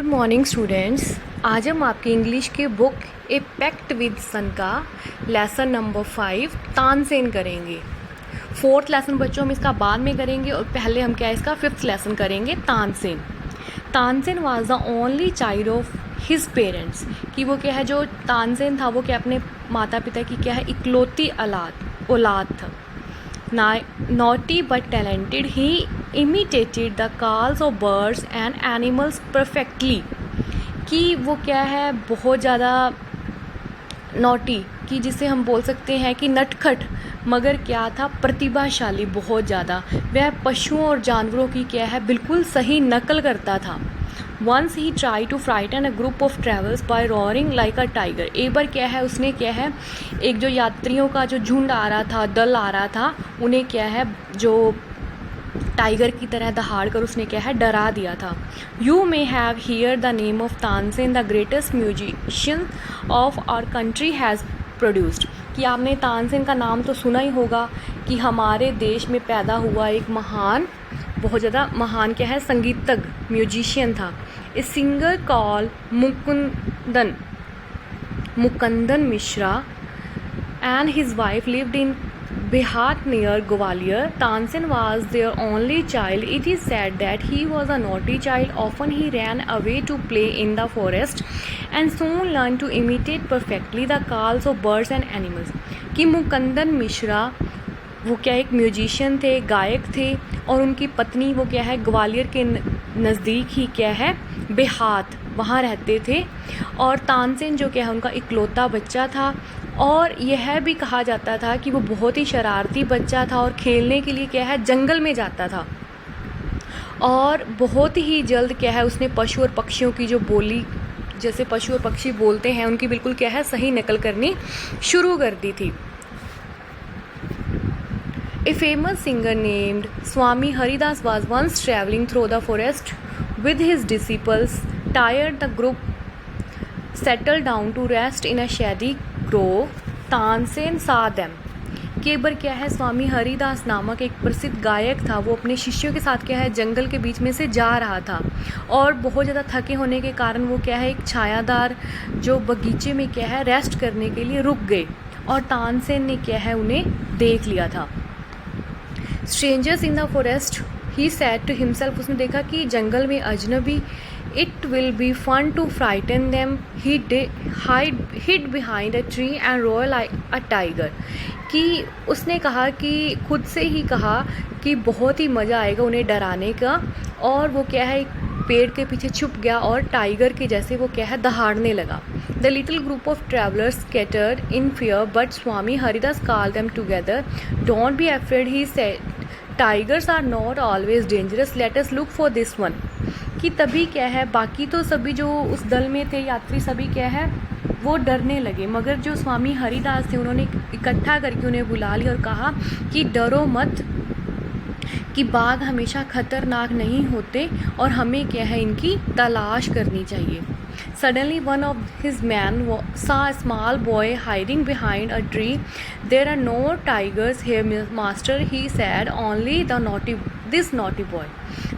Good morning students. आज हम आपकी इंग्लिश के बुक ए पैक्ट विद सन का लेसन नंबर 5 तानसेन करेंगे। 4th लेसन बच्चों हम इसका बाद में करेंगे और पहले हम क्या है इसका 5th लेसन करेंगे। Tansen Tansen was the only child of his parents, कि वो क्या है जो तानसेन था वो क्या अपने माता पिता की क्या है इकलौती औलाद था। Naughty but talented, he imitated the calls of birds and animals perfectly, कि वो क्या है बहुत ज़्यादा नॉटी, कि जिसे हम बोल सकते हैं कि नटखट, मगर क्या था प्रतिभाशाली बहुत ज़्यादा। वह पशुओं और जानवरों की क्या है बिल्कुल सही नकल करता था। Once he tried to frighten a group of travelers by roaring like a tiger। एक बार क्या है उसने क्या है एक जो यात्रियों का जो झुंड आ रहा था, दल आ रहा था, उन्हें क्या है जो टाइगर की तरह दहाड़ कर उसने क्या है डरा दिया था। You may have hear the name of Tansen the greatest musician of our country has produced, कि आपने तानसेन का नाम तो सुना ही होगा कि हमारे देश में पैदा हुआ एक महान, बहुत ज़्यादा महान क्या है संगीतज्ञ, म्यूजिशियन था। A singer call Mukundan Mishra and his wife lived in Behat near Gwalior. Tansen was their only child. It is said that he was a naughty child. Often he ran away to play in the forest and soon learned to imitate perfectly the calls of birds and animals. कि मुकुंदन मिश्रा वो क्या एक musician थे, गायक थे, और उनकी पत्नी वो क्या है ग्वालियर के नज़दीक ही क्या है बेहात वहाँ रहते थे। और तानसेन जो क्या है उनका इकलौता बच्चा था, और यह भी कहा जाता था कि वो बहुत ही शरारती बच्चा था और खेलने के लिए क्या है जंगल में जाता था। और बहुत ही जल्द क्या है उसने पशु और पक्षियों की जो बोली, जैसे पशु और पक्षी बोलते हैं, उनकी बिल्कुल क्या है सही नकल करनी शुरू कर दी थी। A famous singer named Swami Haridas was once traveling through the forest with his disciples. Tired, the group settled down to rest in a shady grove. Tansen saw them. कि एक बार क्या है स्वामी हरिदास नामक एक प्रसिद्ध गायक था, वो अपने शिष्यों के साथ क्या है जंगल के बीच में से जा रहा था, और बहुत ज़्यादा थके होने के कारण वो क्या है एक छायादार जो बगीचे में क्या है रेस्ट करने के लिए रुक गए, और तानसेन ने क्या है उन्हें देख लिया था। Strangers in the forest he said to himself, उसने देखा कि जंगल में अजनबी, it will be fun to frighten them, he hid behind a tree and roared like a tiger, कि उसने कहा कि खुद से ही कहा कि बहुत ही मज़ा आएगा उन्हें डराने का, और वो क्या है एक पेड़ के पीछे छुप गया और टाइगर के जैसे वो क्या है दहाड़ने लगा। The little group of travellers scattered in fear, but Swami Haridas called them together. Don't be afraid, he said. Tigers are not always dangerous. Let us look for this one. कि तभी क्या है बाकी तो सभी जो उस दल में थे यात्री सभी क्या है वो डरने लगे, मगर जो स्वामी हरिदास थे उन्होंने इकट्ठा करके उन्हें बुला लिया और कहा कि डरो मत, कि बाघ हमेशा खतरनाक नहीं होते और हमें क्या है इनकी तलाश करनी चाहिए। Suddenly one of his men saw a small boy hiding behind a tree. There are no tigers here, master, he said, only this naughty boy.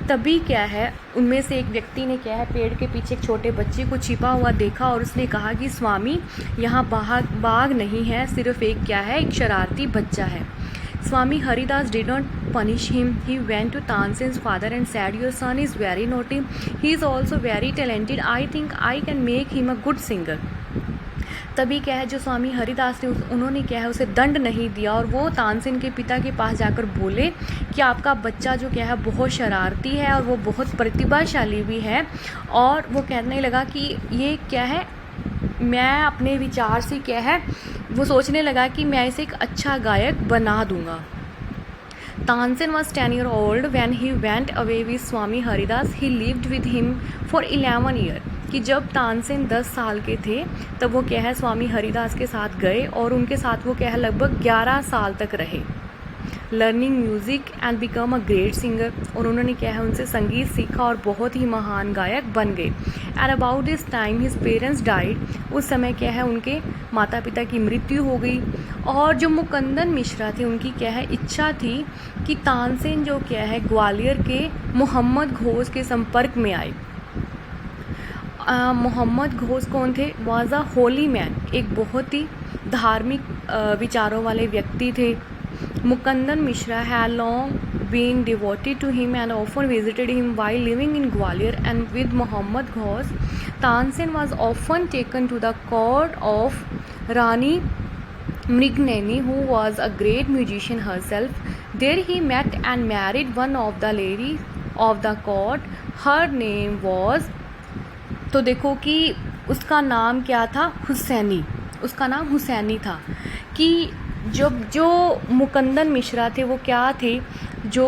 तभी क्या है उनमें से एक व्यक्ति ने क्या है पेड़ के पीछे एक छोटे बच्चे को छिपा हुआ देखा, और उसने कहा कि स्वामी यहाँ बाघ नहीं है, सिर्फ एक क्या है एक शरारती बच्चा है। Swami Haridas did not punish him. He went to Tansen's father and said, your son is very naughty. He is also very talented. I think I can make him a good singer. तभी क्या है जो स्वामी हरिदास थे उन्होंने क्या है उसे दंड नहीं दिया, और वो तानसेन के पिता के पास जाकर बोले कि आपका बच्चा जो क्या है बहुत शरारती है और वो बहुत प्रतिभाशाली भी है। और वो कहने लगा कि ये क्या है मैं अपने विचार से क्या है वो सोचने लगा कि मैं इसे एक अच्छा गायक बना दूंगा। Tansen was 10 years old when he went away with Swami Haridas. He lived with him for 11 years. कि जब तानसेन 10 साल के थे तब वो क्या है स्वामी हरिदास के साथ गए, और उनके साथ वो क्या है लगभग 11 साल तक रहे। Learning music and become a great singer, और उन्होंने क्या है उनसे संगीत सीखा और बहुत ही महान गायक बन गए। And about this time his parents died, उस समय क्या है उनके माता पिता की मृत्यु हो गई। और जो मुकुंदन मिश्रा थे उनकी क्या है इच्छा थी कि तानसेन जो क्या है ग्वालियर के मोहम्मद घोष के संपर्क में आए, मोहम्मद घोष कौन थे? वॉज अ होली मैन, एक बहुत ही धार्मिक विचारों वाले व्यक्ति थे। Mukandan Mishra had long been devoted to him and often visited him while living in Gwalior, and with Muhammad Ghaus, Tansen was often taken to the court of Rani Mrignani, who was a great musician herself. There he met and married one of the ladies of the court. Her name was, तो देखो कि उसका नाम क्या था? हुसैनी। उसका नाम हुसैनी था। कि जो मुकंदन मिश्रा थे वो क्या थे? जो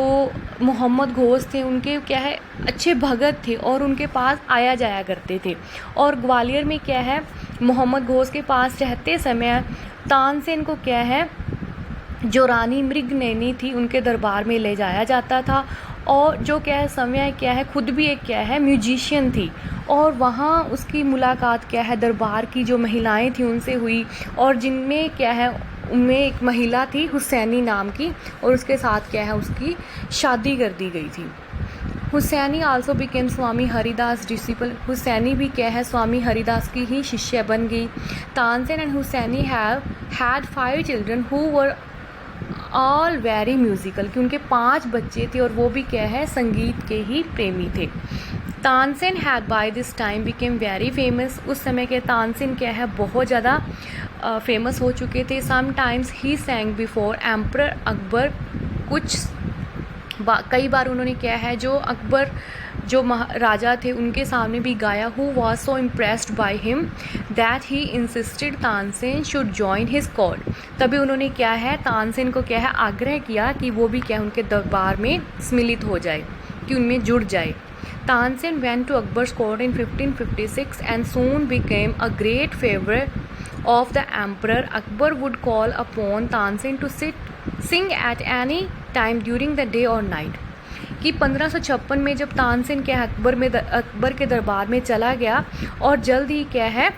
मोहम्मद घोष थे उनके क्या है, अच्छे भगत थे और उनके पास आया जाया करते थे। और ग्वालियर में क्या है, मोहम्मद घोष के पास रहते समय तानसेन को क्या है, जो रानी मृगनयनी थी उनके दरबार में ले जाया जाता था। और जो क्या है, समय क्या है, खुद भी एक क्या है म्यूजिशियन थी। और वहाँ उसकी मुलाकात क्या है, दरबार की जो महिलाएं थी उनसे हुई, और जिनमें क्या है, उनमें एक महिला थी हुसैनी नाम की, और उसके साथ क्या है, उसकी शादी कर दी गई थी। हुसैनी आल्सो बिकेम स्वामी हरिदास डिसिपल। हुसैनी भी क्या है, स्वामी हरिदास की ही शिष्य बन गई। Tansen and Husaini had 5 children who were all very musical, कि उनके 5 बच्चे थे और वो भी क्या है, संगीत के ही प्रेमी थे। Tansen had by this time became very famous. उस समय के तानसेन क्या है, बहुत ज़्यादा फेमस हो चुके थे। Sometimes he सैंग before emperor Akbar. कई बार उन्होंने क्या है, जो अकबर जो राजा थे उनके सामने भी गाया। Who was so impressed by him that he insisted Tansen should join his court. तभी उन्होंने क्या है, तानसेन को क्या है, आग्रह किया कि वो भी क्या है, उनके दरबार में सम्मिलित हो जाए, कि उनमें जुड़ जाए। Tansen went to Akbar's court in 1556 and soon became a great favourite of the emperor. Akbar would call upon Tansen to sing at any time during the day और नाइट। कि 1556 में जब तानसेन क्या है, अकबर के दरबार में चला गया, और जल्द ही क्या है,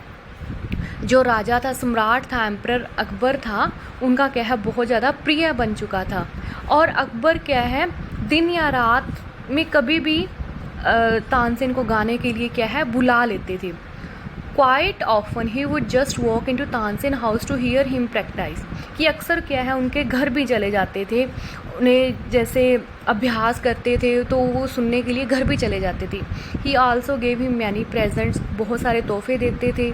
जो राजा था, सम्राट था, एम्परर अकबर था, उनका क्या है, बहुत ज़्यादा प्रिय बन चुका था। और अकबर क्या है, दिन या रात में कभी भी तानसेन को गाने के लिए क्या है, बुला लेते थे। Quite often he would just walk in to Tansen house to hear him practice. कि अक्सर क्या है, उनके घर भी चले जाते थे, उन्हें जैसे अभ्यास करते थे तो वो सुनने के लिए घर भी चले जाते थे। He also gave him many presents, बहुत सारे तोहफे देते थे।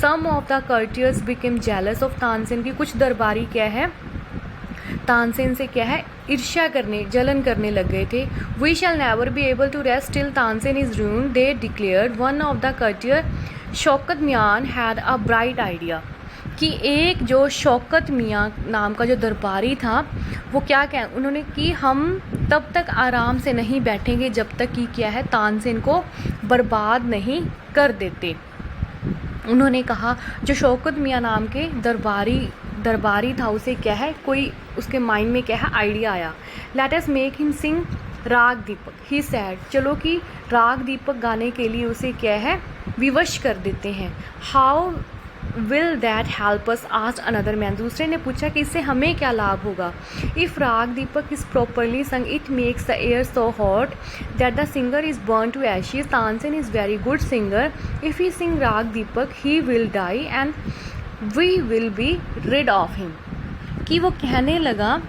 Some of the courtiers became jealous of Tansen, की कुछ दरबारी क्या है, तानसेन से क्या है, ईर्ष्या करने, जलन करने लग गए थे। We shall never be able to rest till Tansen is ruined, they declared. One of the courtier Shaukat Miyan had a bright idea. कि एक जो शौकत मियाँ नाम का जो दरबारी था, वो क्या उन्होंने कि हम तब तक आराम से नहीं बैठेंगे जब तक कि क्या है, तानसेन को बर्बाद नहीं कर देते। उन्होंने कहा, जो शौकत मियाँ नाम के दरबारी था, उसे क्या है, कोई उसके माइंड में क्या है, आइडिया आया। लेट अस मेक हिम सिंग राग दीपक। ही सैड, चलो कि राग दीपक गाने के लिए उसे क्या है, विवश कर देते हैं। How will that help us, asked another man. दूसरे ने पूछा कि इससे हमें क्या लाभ होगा। If Raag Deepak is properly sung, it makes the air so hot that the singer is burn to ashes. Tansen is very good singer. If he sing Raag Deepak he will die and we will be rid of him. कि वो कहने लगा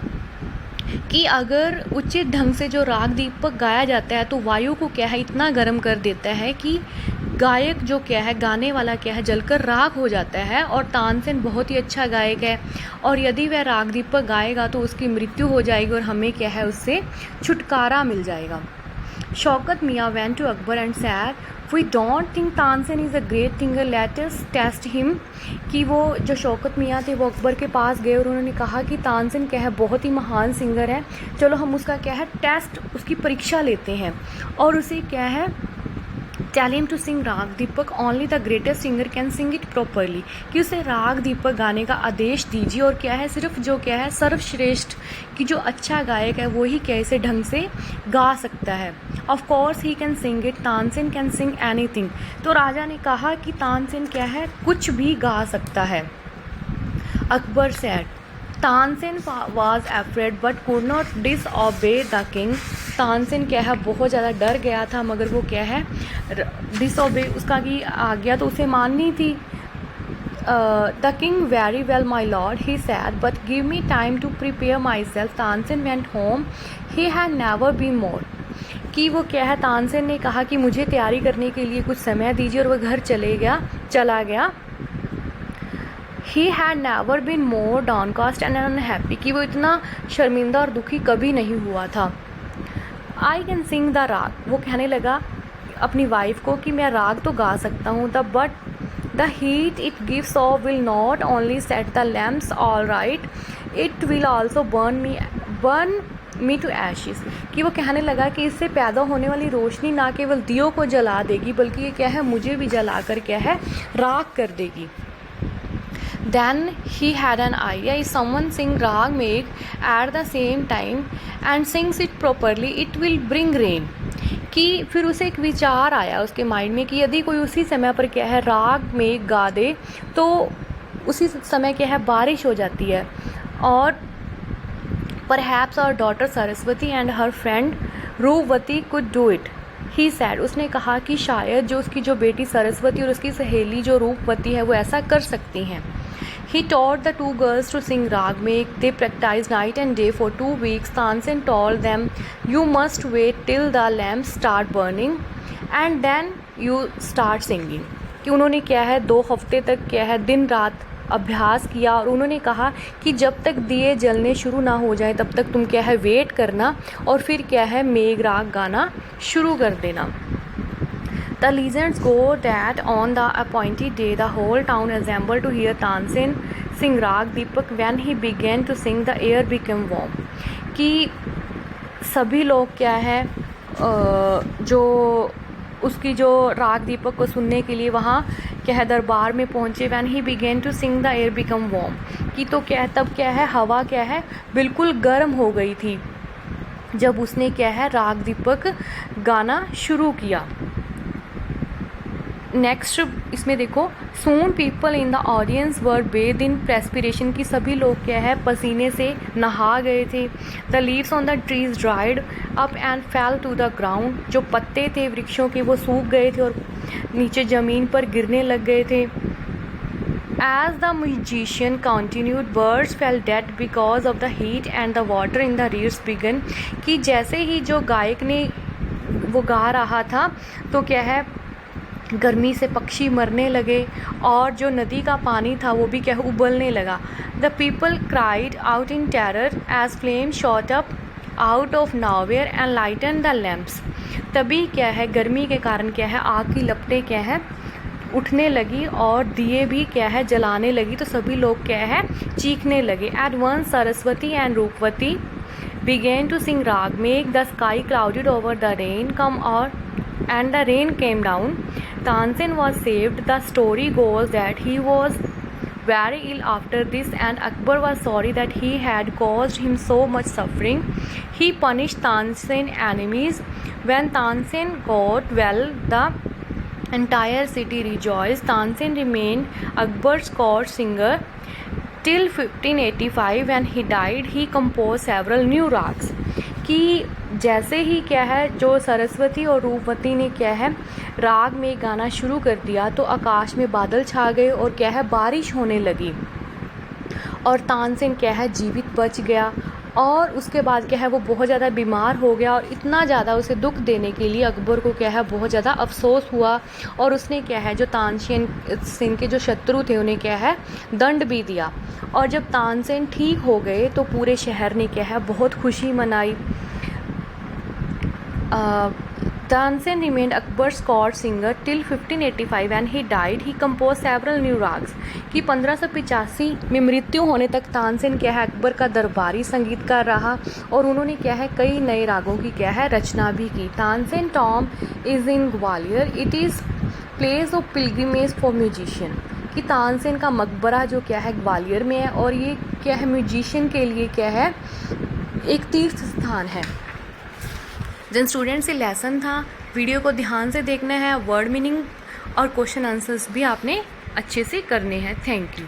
कि अगर उचित ढंग से जो राग दीपक गाया जाता है तो वायु को क्या है, इतना गर्म कर देता है कि गायक जो क्या है, गाने वाला क्या है, जलकर राख हो जाता है। और तानसेन बहुत ही अच्छा गायक है, और यदि वह राग दीपक गाएगा तो उसकी मृत्यु हो जाएगी और हमें क्या है, उससे छुटकारा मिल जाएगा। Shaukat Miyan went to Akbar and said, we don't think Tansen is a great singer, let us test him. कि वो जो शौकत मियाँ थे वो अकबर के पास गए और उन्होंने कहा कि तानसेन क्या है, बहुत ही महान सिंगर है, चलो हम उसका क्या है, टेस्ट, उसकी परीक्षा लेते हैं। और उसे क्या है, tell him to sing Raag Deepak, only the greatest singer can sing it properly. कि उसे राग दीपक गाने का आदेश दीजिए, और क्या है, सिर्फ जो क्या है, सर्वश्रेष्ठ कि जो अच्छा गायक है वो ही कैसे ढंग से गा सकता है। Of course he can sing it, Tansen can sing anything. तो राजा ने कहा कि तानसेन क्या है, कुछ भी गा सकता है। Akbar said, Tansen was afraid but could not disobey the king. Tansen क्या है बहुत ज़्यादा डर गया था, मगर वो क्या है डिसओबे उसका की आज्ञा तो उसे माननी थी। The king very well my lord he said but give me time to prepare myself. Tansen went home he had never been more. कि वो क्या है तानसेन ने कहा कि मुझे तैयारी करने के लिए कुछ समय दीजिए, और वह घर चला गया। He had never been more downcast and unhappy. कि वो इतना शर्मिंदा और दुखी कभी नहीं हुआ था। आई कैन सिंग द राग। वो कहने लगा अपनी वाइफ को कि मैं राग तो गा सकता हूँ। But the heat it gives off will not only set the lamps all right, it will also burn me to ashes. कि वो कहने लगा कि इससे पैदा होने वाली रोशनी ना केवल दियों को जला देगी, बल्कि ये क्या है मुझे भी जला कर क्या है राख कर देगी। Then he had an idea, if someone sing rag make at the same time and sings it properly, it will bring rain. कि फिर उसे एक विचार आया उसके माइंड में कि यदि कोई उसी समय पर क्या है राग में गा दे तो उसी समय क्या है बारिश हो जाती है। और perhaps our daughter Saraswati and her friend रूपवती could do it. He sad. उसने कहा कि शायद जो उसकी जो बेटी सरस्वती और उसकी सहेली जो रूपवती है वो ऐसा कर सकती हैं। He taught the two girls to sing Ragmek. They practiced night and day for 2 weeks. Tansen told them, "You must wait till the lamps start burning, and then you start singing." कि उन्होंने क्या है 2 हफ्ते तक क्या है दिन रात अभ्यास किया, और उन्होंने कहा कि जब तक दिए जलने शुरू ना हो जाए तब तक तुम क्या है वेट करना, और फिर क्या है मेघ राग गाना शुरू कर देना। The legends go that on the appointed day the whole town assembled to hear Tansen sing Rag Deepak. When he began to sing, the air became warm. कि सभी लोग क्या है जो उसकी जो राग दीपक को सुनने के लिए वहाँ क्या है दरबार में पहुँचे। When he began to sing, the air became warm. कि तो क्या है तब क्या है हवा क्या है बिल्कुल गर्म हो गई थी जब उसने क्या है राग दीपक गाना शुरू किया। नेक्स्ट इसमें देखो, soon people in the audience were bathed in perspiration. की सभी लोग क्या है पसीने से नहा गए थे। The leaves on the trees dried up and fell to the ground. जो पत्ते थे वृक्षों के वो सूख गए थे और नीचे ज़मीन पर गिरने लग गए थे। As the musician continued, birds fell dead because of the heat and the water in the reeds began. कि जैसे ही जो गायक ने वो गा रहा था तो क्या है गर्मी से पक्षी मरने लगे, और जो नदी का पानी था वो भी क्या उबलने लगा। The people cried out in terror as flame shot up out of nowhere and lighted the lamps. तभी क्या है गर्मी के कारण क्या है आग की लपटें क्या है उठने लगी और दिए भी क्या है जलाने लगी, तो सभी लोग क्या है चीखने लगे। At once Saraswati and Rupvati began to sing Ragmek. The sky clouded over, the rain come and the rain came down. Tansen was saved. The story goes that he was very ill after this, and Akbar was sorry that he had caused him so much suffering. He punished Tansen's enemies. When Tansen got well, the entire city rejoiced. Tansen remained Akbar's court singer till 1585. When he died, he composed several new rags. कि जैसे ही क्या है जो सरस्वती और रूपवती ने क्या है राग में गाना शुरू कर दिया तो आकाश में बादल छा गए और क्या है बारिश होने लगी, और तानसेन क्या है जीवित बच गया। और उसके बाद क्या है वो बहुत ज़्यादा बीमार हो गया, और इतना ज़्यादा उसे दुख देने के लिए अकबर को क्या है बहुत ज़्यादा अफसोस हुआ, और उसने क्या है जो तानसेन के जो शत्रु थे उन्हें क्या है दंड भी दिया। और जब तानसेन ठीक हो गए तो पूरे शहर ने क्या है बहुत खुशी मनाई। Tansen remained Akbar's court singer till 1585. When he died, he composed several new rags. कि 1585 में मृत्यु होने तक तानसेन क्या है अकबर का दरबारी संगीतकार रहा, और उन्होंने क्या है कई नए रागों की क्या है रचना भी की। Tansen Tom is in Gwalior. It is place of pilgrimage for musician. कि तानसेन का मकबरा जो क्या है ग्वालियर में है, और ये क्या है म्यूजिशियन के लिए क्या है एक तीर्थ स्थान है। जिन स्टूडेंट से लेसन था वीडियो को ध्यान से देखना है, वर्ड मीनिंग और क्वेश्चन आंसर्स भी आपने अच्छे से करने हैं। Thank you.